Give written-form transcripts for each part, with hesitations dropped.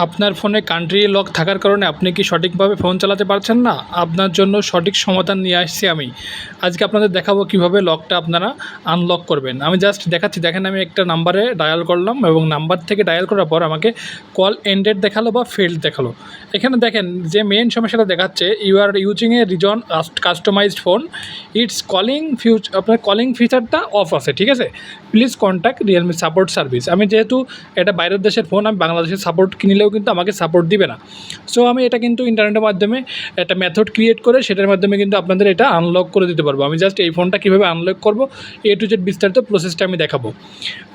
আপনার ফোনে country lock থাকার কারণে আপনি কি সঠিকভাবে ফোন চালাতে পারছেন না? আপনার জন্য সঠিক সমাধান নিয়ে আসছি আমি। আজকে আপনাদের দেখাবো কিভাবে লকটা আপনারা আনলক করবেন। আমি জাস্ট দেখাচ্ছি, দেখেন আমি একটা নাম্বারে ডায়াল করলাম এবং নাম্বার থেকে ডায়াল করার পর আমাকে কল এন্ডেড দেখালো বা ফেইল্ড দেখালো। এখানে দেখেন যে মেইন সমস্যাটা দেখাচ্ছে, you are using a reason customised phone, it's calling আপনার কলিং ফিচারটা অফ আছে, ঠিক আছে? Please contact Realme support service. আমি যেহেতু এটা বাইরের দেশের ফোন, আমি বাংলাদেশের সাপোর্ট কিনলেও কিন্তু আমাকে সাপোর্ট দিবে না। সো আমি এটা কিন্তু ইন্টারনেটের মাধ্যমে একটা মেথড ক্রিয়েট করে সেটার মাধ্যমে কিন্তু আপনাদের এটা আনলক করে দিতে পারবো। আমি জাস্ট এই ফোনটা কীভাবে আনলক করবো এ টু জেড বিস্তারিত প্রসেসটা আমি দেখাবো।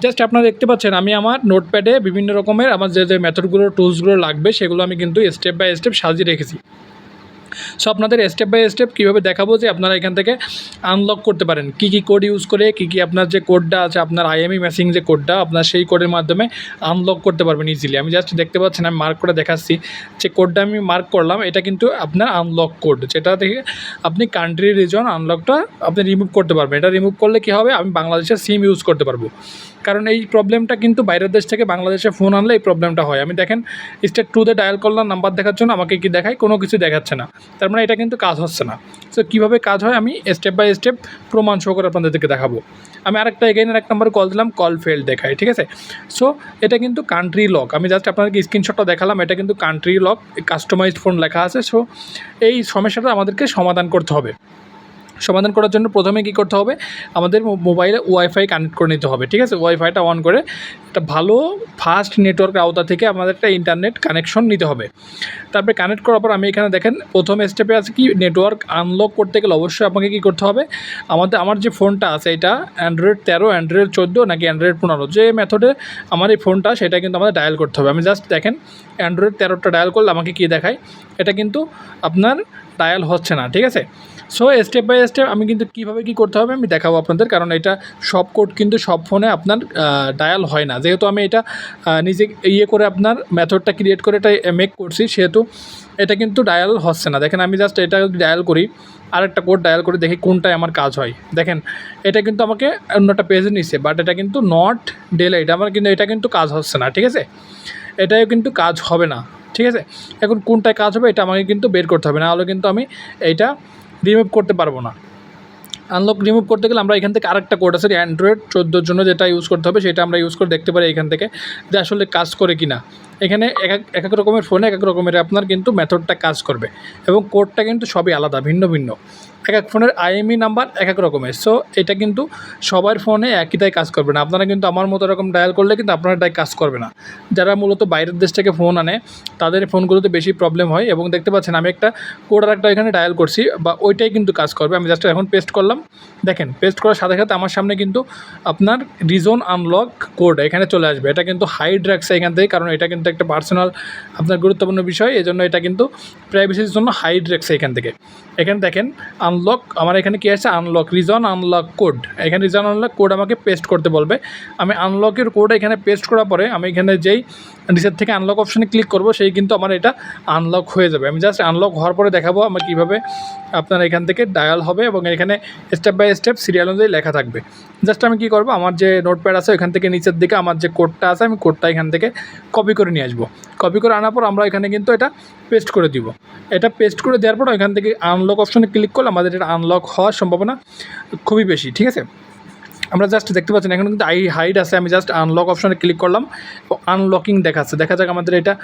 জাস্ট আপনারা দেখতে পাচ্ছেন আমি আমার নোটপ্যাডে বিভিন্ন রকমের আমার যে মেথডগুলো টুলসগুলো লাগবে সেগুলো আমি কিন্তু স্টেপ বাই স্টেপ সাজিয়ে রেখেছি। সো আপনাদের স্টেপ বাই স্টেপ কীভাবে দেখাবো যে আপনারা এখান থেকে আনলক করতে পারেন, কী কী কোড ইউজ করে, কী আপনার যে কোডটা আছে আপনার আইএমই ম্যাচিং যে কোডটা আপনার সেই কোডের মাধ্যমে আনলক করতে পারবেন ইজিলি। আমি জাস্ট দেখতে পাচ্ছেন আমি মার্ক করে দেখাচ্ছি যে কোডটা আমি মার্ক করলাম, এটা কিন্তু আপনার আনলক কোড, যেটা থেকে আপনি কান্ট্রি রিজন আনলকটা আপনি রিমুভ করতে পারবেন। এটা রিমুভ করলে কী হবে, আমি বাংলাদেশের সিম ইউজ করতে পারবো। কারণ এই প্রবলেমটা কিন্তু বাইরের দেশ থেকে বাংলাদেশে ফোন আনলে এই প্রবলেমটা হয়। আমি দেখেন স্টেপ 2-তে ডায়াল করলাম নাম্বার দেখার জন্য, আমাকে কি দেখায়, কোনো কিছু দেখাচ্ছে না, তার মানে এটা কিন্তু কাজ হচ্ছে না। সো কীভাবে কাজ হয় আমি স্টেপ বাই স্টেপ প্রমাণ সহ করে আপনাদেরকে দেখাবো। আমি আরেকটা এগেইনের এক নম্বরে কল দিলাম, কল ফেল্ড দেখায়, ঠিক আছে? সো এটা কিন্তু কান্ট্রি লক, আমি জাস্ট আপনাদেরকে স্ক্রিনশটটা দেখালাম, এটা কিন্তু কান্ট্রি লক কাস্টমাইজড ফোন লেখা আছে। সো এই সমস্যাটা আমাদেরকে সমাধান করতে হবে। সমাধান করার জন্য প্রথমে কী করতে হবে, আমাদের মোবাইলে ওয়াইফাই কানেক্ট করে নিতে হবে, ঠিক আছে? ওয়াইফাইটা অন করে একটা ভালো ফাস্ট নেটওয়ার্কের আওতা থেকে আমাদের একটা ইন্টারনেট কানেকশন নিতে হবে। তারপরে কানেক্ট করার পর আমি এখানে দেখেন প্রথম স্টেপে আছে কি, নেটওয়ার্ক আনলক করতে গেলে অবশ্যই আপনাকে কী করতে হবে, আমার যে ফোনটা আছে এটা অ্যান্ড্রয়েড 13, অ্যান্ড্রয়েড 14 নাকি অ্যান্ড্রয়েড 15, যে মেথডে আমার এই ফোনটা সেটা কিন্তু আমাদের ডায়াল করতে হবে। আমি জাস্ট দেখেন অ্যান্ড্রয়েড 13টা ডায়াল করলে আমাকে কী দেখায়, এটা কিন্তু আপনার ডায়াল হচ্ছে না, ঠিক আছে? সো স্টেপ বাই স্টেপ আমি কিন্তু কীভাবে কী করতে হবে আমি দেখাবো আপনাদের, কারণ এটা সব কোড কিন্তু সব ফোনে আপনার ডায়াল হয় না। যেহেতু আমি এটা নিজে করে আপনার মেথডটা ক্রিয়েট করে এটা মেক করছি, সেহেতু এটা কিন্তু ডায়াল হচ্ছে না। দেখেন আমি জাস্ট এটা যদি ডায়াল করি, আরেকটা কোড ডায়াল করে দেখি কোনটায় আমার কাজ হয়। দেখেন এটা কিন্তু আমাকে অন্য একটা পেজে নিচ্ছে, বাট এটা কিন্তু নট ডিলেড, আমার কিন্তু এটা কিন্তু কাজ হচ্ছে না, ঠিক আছে? এটাও কিন্তু কাজ হবে না, ঠিক আছে? এখন কোনটায় কাজ হবে এটা আমাকে কিন্তু বের করতে হবে, না হলে কিন্তু আমি এইটা রিমুভ করতে পারবো না। আনলক রিমুভ করতে গেলে আমরা এখান থেকে আরেকটা কোড আছে অ্যান্ড্রয়েড 14 জন্য যেটা ইউজ করতে হবে, সেটা আমরা ইউজ করে দেখতে পারি এখান থেকে যে আসলে কাজ করে কি না। এখানে এক এক রকমের ফোনে এক এক রকমের আপনার কিন্তু মেথডটা কাজ করবে এবং কোডটা কিন্তু সবই আলাদা, ভিন্ন ভিন্ন। এক এক ফোনের আইএমই নাম্বার এক এক রকমের। সো এটা কিন্তু সবার ফোনে একইটাই কাজ করবে না। আপনারা কিন্তু আমার মতো এরকম ডায়াল করলে কিন্তু আপনার এটাই কাজ করবে না। যারা মূলত বাইরের দেশ থেকে ফোন আনে তাদের ফোনগুলোতে বেশি প্রবলেম হয়। এবং দেখতে পাচ্ছেন আমি একটা কোড আর একটা এখানে ডায়াল করছি, বা ওইটাই কিন্তু কাজ করবে। আমি জাস্ট এখন পেস্ট করলাম, দেখেন পেস্ট করার সাথে সাথে আমার সামনে কিন্তু আপনার রিজন আনলক কোড এখানে চলে আসবে। এটা কিন্তু হাইড রাখছে এখান থেকে, কারণ এটা কিন্তু একটা পার্সোনাল আপনার গুরুত্বপূর্ণ বিষয়, এই জন্য এটা কিন্তু প্রাইভেসির জন্য হাইড রাখছে এখান থেকে। এখানে দেখেন আনলক, আমার এখানে কী আছে, আনলক রিজন আনলক কোড। এখানে রিজন আনলক কোড আমাকে পেস্ট করতে বলবে। আমি আনলকের কোড এখানে পেস্ট করার পরে আমি এখানে যেই নিচের থেকে আনলক অপশানে ক্লিক করব, সেই কিন্তু আমার এটা আনলক হয়ে যাবে। আমি জাস্ট আনলক হওয়ার পরে দেখাবো আমার কীভাবে আপনার এখান থেকে ডায়াল হবে এবং এখানে স্টেপ বাই স্টেপ সিরিয়াল অনুযায়ী লেখা থাকবে। জাস্ট আমি কী করবো, আমার যে নোটপ্যাড আছে এখান থেকে নিচের দিকে আমার যে কোডটা আছে আমি কোডটা এখান থেকে কপি করে নিয়ে আসবো। কপি করে আনার পর আমরা এখানে কিন্তু এটা পেস্ট করে দিব। এটা পেস্ট করে দেওয়ার পর এখান থেকে আনলক অপশানে ক্লিক করলে আমাদের এটা আনলক হওয়ার সম্ভাবনা খুবই বেশি, ঠিক আছে? আমরা জাস্ট দেখতে পাচ্ছেন এখন কিন্তু হাইড আছে, আমি জাস্ট আনলক অপশানে ক্লিক করলাম, আনলকিং দেখাচ্ছে। দেখা যাক আমাদের এটা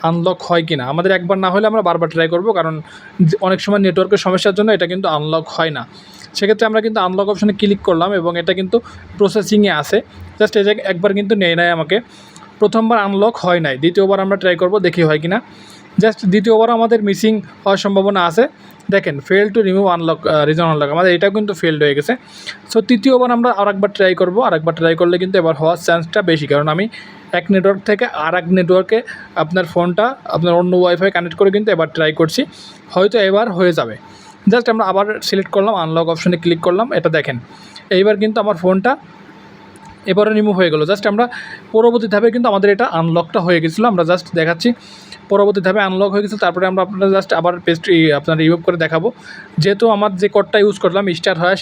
আনলক হয় কি না। আমাদের একবার না হলে আমরা বারবার ট্রাই করব, কারণ অনেক সময় নেটওয়ার্কের সমস্যার জন্য এটা কিন্তু আনলক হয় না। সেক্ষেত্রে আমরা কিন্তু আনলক অপশানে ক্লিক করলাম এবং এটা কিন্তু প্রসেসিংয়ে আছে। জাস্ট এটা একবার কিন্তু নেয় নাই আমাকে, প্রথমবার আনলক হয় নাই, দ্বিতীয়বার আমরা ট্রাই করব দেখি হয় কি না। জাস্ট দ্বিতীয়বার আমাদের মিসিং হওয়ার সম্ভাবনা আছে। দেখেন fail to remove unlock reason unlock, আমাদের এটাও কিন্তু ফেলড হয়ে গেছে। সো তৃতীয়বার আমরা আরেকবার ট্রাই করব, আরেকবার ট্রাই করলে কিন্তু এবার হওয়ার চান্সটা বেশি, কারণ আমি এক নেটওয়ার্ক থেকে আর এক নেটওয়ার্কে আপনার ফোনটা আপনার অন্য ওয়াইফাই কানেক্ট করে কিন্তু এবার ট্রাই করছি, হয়তো এবার হয়ে যাবে। জাস্ট আমরা আবার সিলেক্ট করলাম, আনলক অপশানে ক্লিক করলাম, এটা দেখেন এইবার কিন্তু আমার ফোনটা এবারে রিমুভ হয়ে গেল। জাস্ট আমরা পরবর্তী ধাপে কিন্তু আমাদের এটা আনলকটা হয়ে গেছিলো, আমরা জাস্ট দেখাচ্ছি পরবর্তী ধাপে আনলক হয়ে গেছে। তারপরে আমরা আপনারা জাস্ট আবার পেস্ট আপনার রিমুভ করে দেখাবো। যেহেতু আমার যে কোডটা ইউজ করলাম *#*39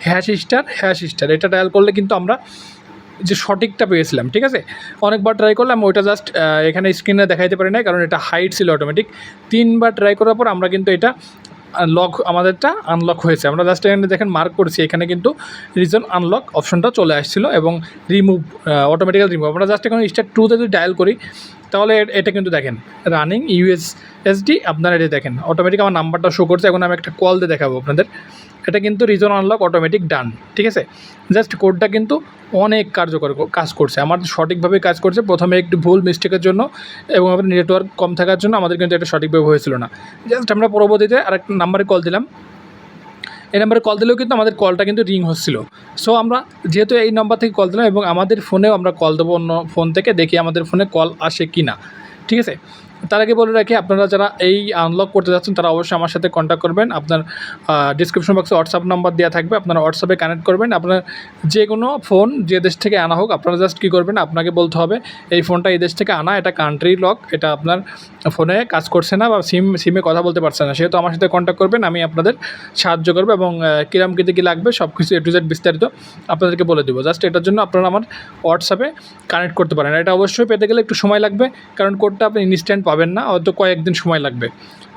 326 # এটা ডায়াল করলে কিন্তু আমরা যে সঠিকটা পেয়েছিলাম, ঠিক আছে। অনেকবার ট্রাই করলাম, ওইটা জাস্ট এখানে স্ক্রিনে দেখাইতে পারি না, কারণ এটা হাইড ছিল অটোমেটিক। 3বার ট্রাই করার পর আমরা কিন্তু এটা লক, আমাদেরটা আনলক হয়েছে। আমরা জাস্ট এখানে দেখেন মার্ক করছি, এখানে কিন্তু রিজন আনলক অপশনটা চলে আসছিলো এবং রিমুভ, অটোমেটিক্যাল রিমুভ। আমরা জাস্ট এখন স্টার 2তে যদি ডায়াল করি তাহলে এটা কিন্তু দেখেন রানিং ইউএসএসডি, আপনারা এটা দেখেন অটোমেটিক আমার নাম্বারটা শো করছে। এখন আমি একটা কল দিয়ে দেখাবো আপনাদের। এটা কিন্তু রিজন আনলক অটোমেটিক ডান, ঠিক আছে। জাস্ট কোডটা কিন্তু অনেক কার্যকর কাজ করছে, আমার সঠিকভাবে কাজ করছে। প্রথমে একটু ভুল মিস্টেকের জন্য এবং আমাদের নেটওয়ার্ক কম থাকার জন্য আমাদের কিন্তু এটা সঠিকভাবে হয়েছিল না। জাস্ট আমরা পরবর্তীতে আরেকটা নাম্বারে কল দিলাম, এই নাম্বারে কল দিলেও কিন্তু আমাদের কলটা কিন্তু রিং হচ্ছিল। সো আমরা যেহেতু এই নাম্বার থেকে কল দিলাম এবং আমাদের ফোনেও আমরা কল দেবো অন্য ফোন থেকে, দেখি আমাদের ফোনে কল আসে কি না, ঠিক আছে। তার আগে বলে রাখি, আপনারা যারা এই আনলক করতে যাচ্ছেন তারা অবশ্যই আমার সাথে কন্ট্যাক্ট করবেন। আপনার ডিসক্রিপশন বক্সে হোয়াটসঅ্যাপ নাম্বার দেওয়া থাকবে, আপনারা হোয়াটসঅ্যাপে কানেক্ট করবেন। আপনার যে কোনো ফোন যে দেশ থেকে আনা হোক, আপনারা জাস্ট কী করবেন, আপনাকে বলতে হবে এই ফোনটা এই দেশ থেকে আনা, এটা কান্ট্রি লক, এটা আপনার ফোনে কাজ করছে না বা সিমে কথা বলতে পারছে না, সেহেতু আমার সাথে কন্ট্যাক্ট করবেন, আমি আপনাদের সাহায্য করবো এবং কিরাম কী লাগবে সব কিছু A to Z বিস্তারিত আপনাদেরকে বলে দেবো। জাস্ট এটার জন্য আপনারা আমার হোয়াটসঅ্যাপে কানেক্ট করতে পারেন। এটা অবশ্যই পেতে গেলে একটু সময় লাগবে, কারণ কোডটা আপনি ইনস্ট্যান্ট পাবেন না, হয়তো কয়েকদিন সময় লাগবে,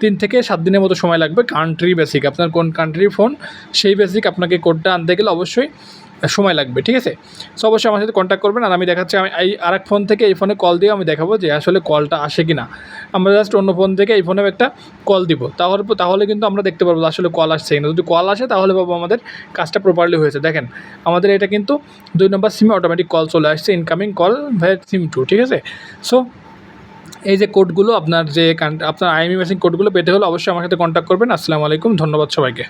3 থেকে 7 দিনের মতো সময় লাগবে। কান্ট্রি বেসিক, আপনার কোন কান্ট্রির ফোন সেই বেসিক আপনাকে কোডটা আনতে গেলে অবশ্যই সময় লাগবে, ঠিক আছে। সো অবশ্যই আমার সাথে কন্ট্যাক্ট করবেন। আর আমি দেখাচ্ছি, আমি এই আরেক ফোন থেকে এই ফোনে কল দিয়ে আমি দেখাবো যে আসলে কলটা আসে কি না। আমরা জাস্ট অন্য ফোন থেকে এই ফোনে একটা কল দিব, তাহলে কিন্তু আমরা দেখতে পারবো আসলে কল আসছে কিনা। যদি কল আসে তাহলে পাবো আমাদের কাজটা প্রপারলি হয়েছে। দেখেন আমাদের এটা কিন্তু 2 নম্বর সিমে অটোমেটিক কল চলে আসছে, ইনকামিং কল ভাই সিম 2, ঠিক আছে। সো এই যে কোডগুলো আপনার IMEI মেশিন কোডগুলো পেতে হলে অবশ্যই আমার সাথে কন্ট্যাক্ট করবেন। আসসালামু আলাইকুম, ধন্যবাদ সবাইকে।